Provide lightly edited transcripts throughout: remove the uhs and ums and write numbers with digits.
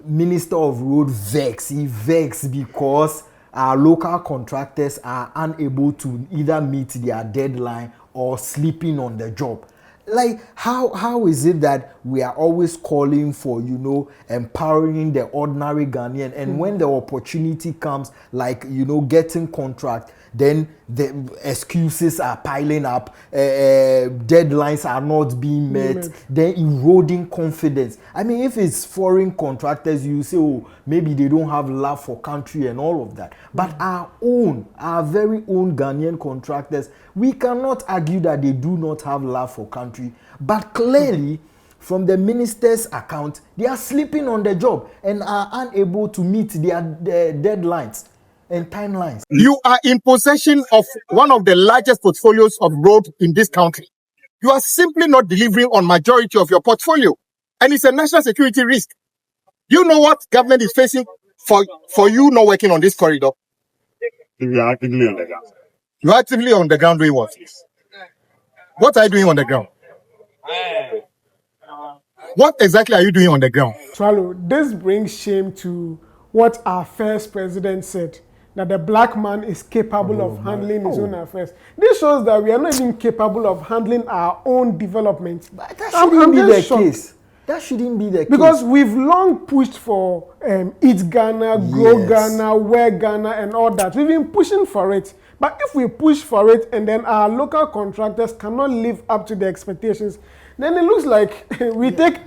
Minister of Road vex. He vex because our local contractors are unable to either meet their deadline or sleeping on the job. Like, how is it that we are always calling for, empowering the ordinary Ghanaian, and when the opportunity comes, like, getting contract, then the excuses are piling up, deadlines are not being met, then eroding confidence. I mean, if it's foreign contractors, you say, oh, maybe they don't have love for country and all of that. But our very own Ghanaian contractors, we cannot argue that they do not have love for country. But clearly, from the minister's account, they are sleeping on the job and are unable to meet their deadlines and timelines. You are in possession of one of the largest portfolios of road in this country. You are simply not delivering on majority of your portfolio. And it's a national security risk. Do you know what government is facing for you not working on this corridor? We are actively on the ground. You are actively on the ground doing what? What are you doing on the ground? What exactly are you doing on the ground? Swallow, this brings shame to what our first president said, that the black man is capable of handling his own affairs. This shows that we are not even capable of handling our own development. But that shouldn't be the case. That shouldn't be the case. Because we've long pushed for Eat Ghana, Grow Ghana, Wear Ghana, and all that. We've been pushing for it. But if we push for it and then our local contractors cannot live up to the expectations, then it looks like we take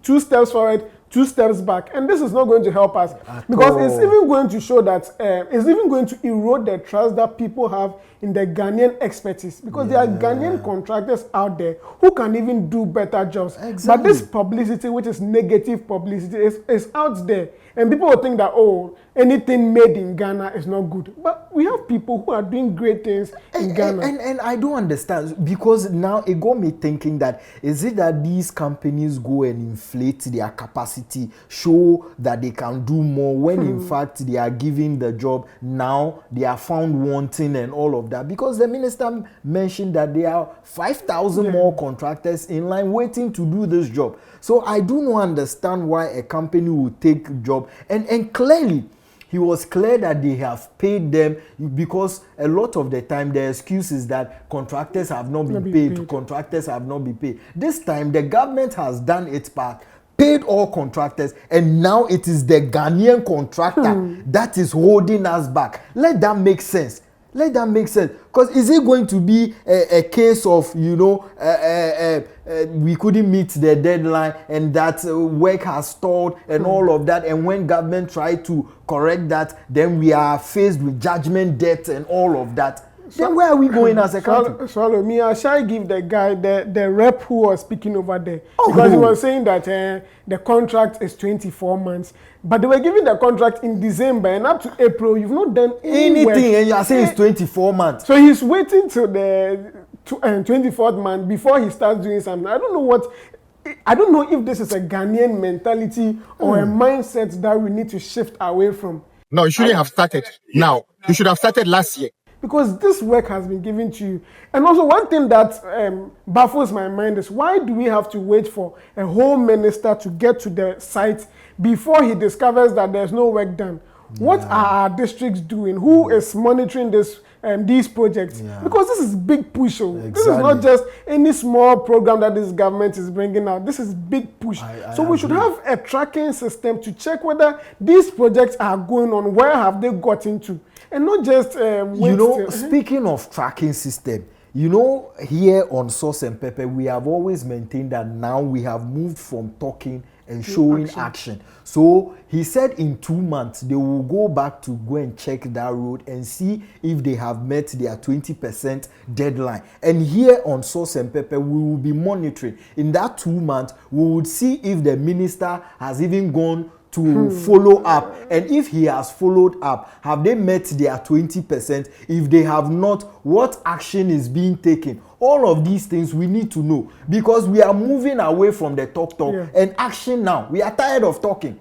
2 steps forward, 2 steps back, and this is not going to help us because it's even going to show that it's even going to erode the trust that people have in the Ghanaian expertise, because there are Ghanaian contractors out there who can even do better jobs. Exactly. But this publicity, which is negative publicity, is out there, and people will think that, oh, anything made in Ghana is not good. But we have people who are doing great things in Ghana. And I don't understand, because now it got me thinking that, is it that these companies go and inflate their capacity, show that they can do more, when in fact they are giving the job, now they are found wanting and all of that? Because the minister mentioned that there are 5,000 more contractors in line waiting to do this job. So I do not understand why a company would take job. And clearly, he was clear that they have paid them, because a lot of the time the excuse is that contractors have not been paid. Contractors have not been paid. This time the government has done its part, paid all contractors, and now it is the Ghanaian contractor that is holding us back. Let that make sense. Let that make sense. Because is it going to be a case of, we couldn't meet the deadline and that work has stalled and all of that, and when government try to correct that, then we are faced with judgment debt and all of that? Then where are we going as a country? Swallow me, I shall give the guy, the rep who was speaking over there. Because he was saying that the contract is 24 months. But they were giving the contract in December, and up to April, you've not done anything, and you are saying it's 24 months. So he's waiting till the 24th month before he starts doing something. I don't know if this is a Ghanaian mentality or a mindset that we need to shift away from. No, you shouldn't have started now. You should have started last year. Because this work has been given to you. And also one thing that baffles my mind is, why do we have to wait for a whole minister to get to the site before he discovers that there's no work done? What are our districts doing? Who is monitoring these projects? Because this is big push. This is not just any small program that this government is bringing out. This is big push. So we should have a tracking system to check whether these projects are going on, where have they got into, and not just speaking of tracking system, here on Sauce and Pepper, we have always maintained that now we have moved from talking and showing action. So he said in 2 months they will go back to go and check that road and see if they have met their 20% deadline. And here on Sauce and Pepper, we will be monitoring. In that 2 months, we would see if the minister has even gone to follow up, and if he has followed up, have they met their 20%? If they have not, what action is being taken? All of these things we need to know, because we are moving away from the talk and action now. We are tired of talking.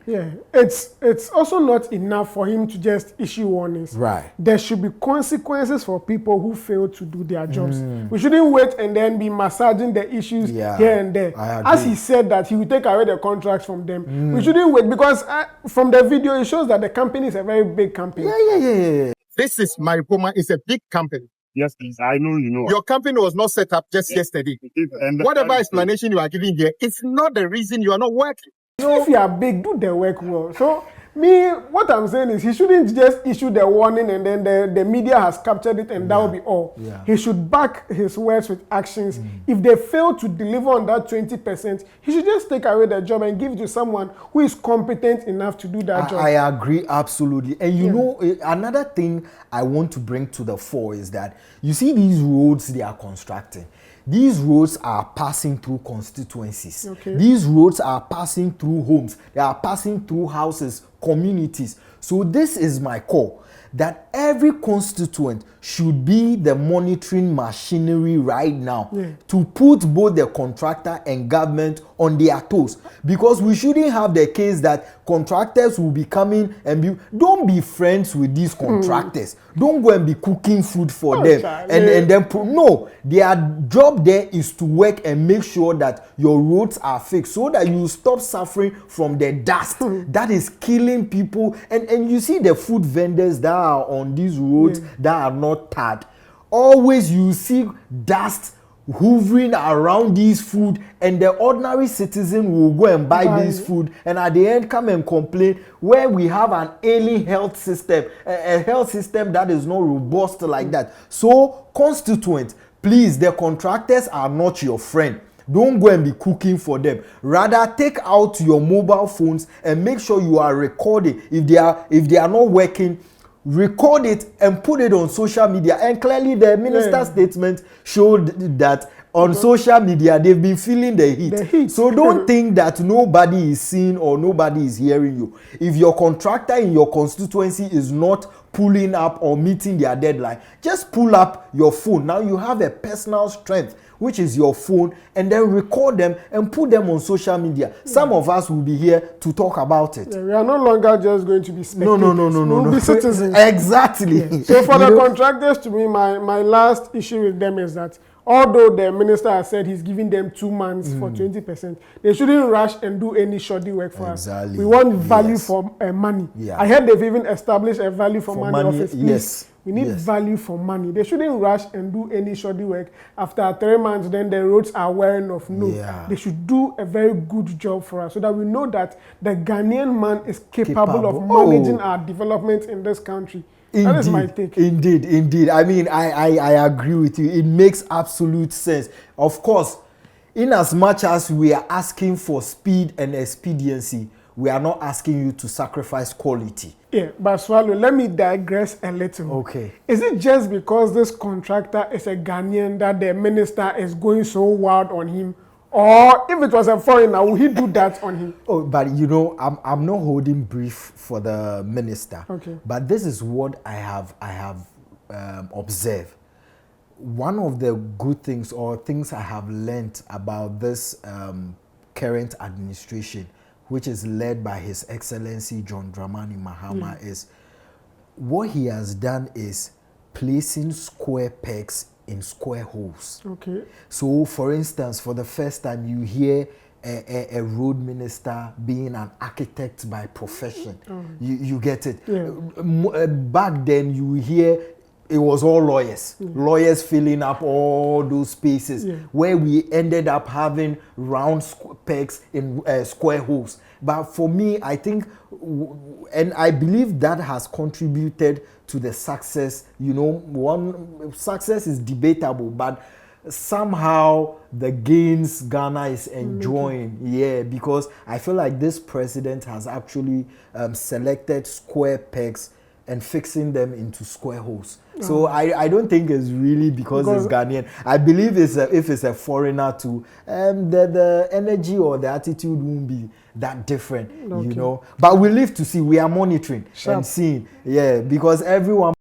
It's also not enough for him to just issue warnings. Right. There should be consequences for people who fail to do their jobs. We shouldn't wait and then be massaging the issues here and there. As he said that he will take away the contracts from them. We shouldn't wait, because because from the video it shows that the company is a very big company. Yeah. This is Mariupoma. It's a big company. Yes, please. I know you know. Your company was not set up just yesterday. And Whatever explanation you are giving here, it's not the reason you are not working. If you are big, do the work well. So me, what I'm saying is he shouldn't just issue the warning and then the media has captured it and that will be all. Yeah. He should back his words with actions. If they fail to deliver on that 20%, he should just take away the job and give it to someone who is competent enough to do that job. I agree absolutely. And you know, another thing I want to bring to the fore is that you see these roads they are constructing. These roads are passing through constituencies. Okay. These roads are passing through homes. They are passing through houses, communities. So this is my call, that every constituent should be the monitoring machinery right now to put both the contractor and government on their toes. Because we shouldn't have the case that contractors will be coming and don't be friends with these contractors. Don't go and be cooking food for them. And then no, their job there is to work and make sure that your roads are fixed so that you stop suffering from the dust that is killing people. And you see the food vendors that are on these roads that are not tarred. Always you see dust hovering around these food, and the ordinary citizen will go and buy this food, and at the end come and complain where we have an ailing health system, a health system that is not robust like that. So constituent, please, the contractors are not your friend. Don't go and be cooking for them. Rather, take out your mobile phones and make sure you are recording. If they are not working, record it and put it on social media. And clearly the minister's statement showed that on social media they've been feeling the heat. So don't think that nobody is seeing or nobody is hearing you. If your contractor in your constituency is not pulling up or meeting their deadline, just pull up your phone. Now you have a personal strength, which is your phone, and then record them and put them on social media. Some of us will be here to talk about it. We are no longer just going to be spectators. No. We'll be citizens. Exactly. So for the contractors, to me, my last issue with them is that although the minister has said he's giving them 2 months for 20%, they shouldn't rush and do any shoddy work for us. We want value for money. I heard they've even established a value for money office. Please. We need value for money. They shouldn't rush and do any shoddy work. After 3 months, then the roads are wearing off. No, they should do a very good job for us so that we know that the Ghanaian man is capable of managing our development in this country. That is my take. Indeed. I mean, I agree with you. It makes absolute sense. Of course, in as much as we are asking for speed and expediency, we are not asking you to sacrifice quality. Yeah, but Swallow, let me digress a little. Okay. Is it just because this contractor is a Ghanaian that the minister is going so wild on him? Or if it was a foreigner, would he do that on him? Oh, but you know, I'm not holding brief for the minister. Okay. But this is what I have observed. One of the good things or things I have learned about this current administration, which is led by His Excellency John Dramani Mahama, is what he has done is placing square pegs in square holes. Okay. So, for instance, for the first time, you hear a road minister being an architect by profession. You get it? Back then, you hear it was all lawyers. Lawyers filling up all those spaces where we ended up having round pegs in square holes. But for me, I think, and I believe that has contributed to the success. You know, one success is debatable, but somehow the gains Ghana is enjoying, because I feel like this president has actually selected square pegs and fixing them into square holes. So I don't think it's really because it's Ghanaian. I believe if it's a foreigner too, the energy or the attitude won't be that different, you know. But we live to see. We are monitoring and seeing, because everyone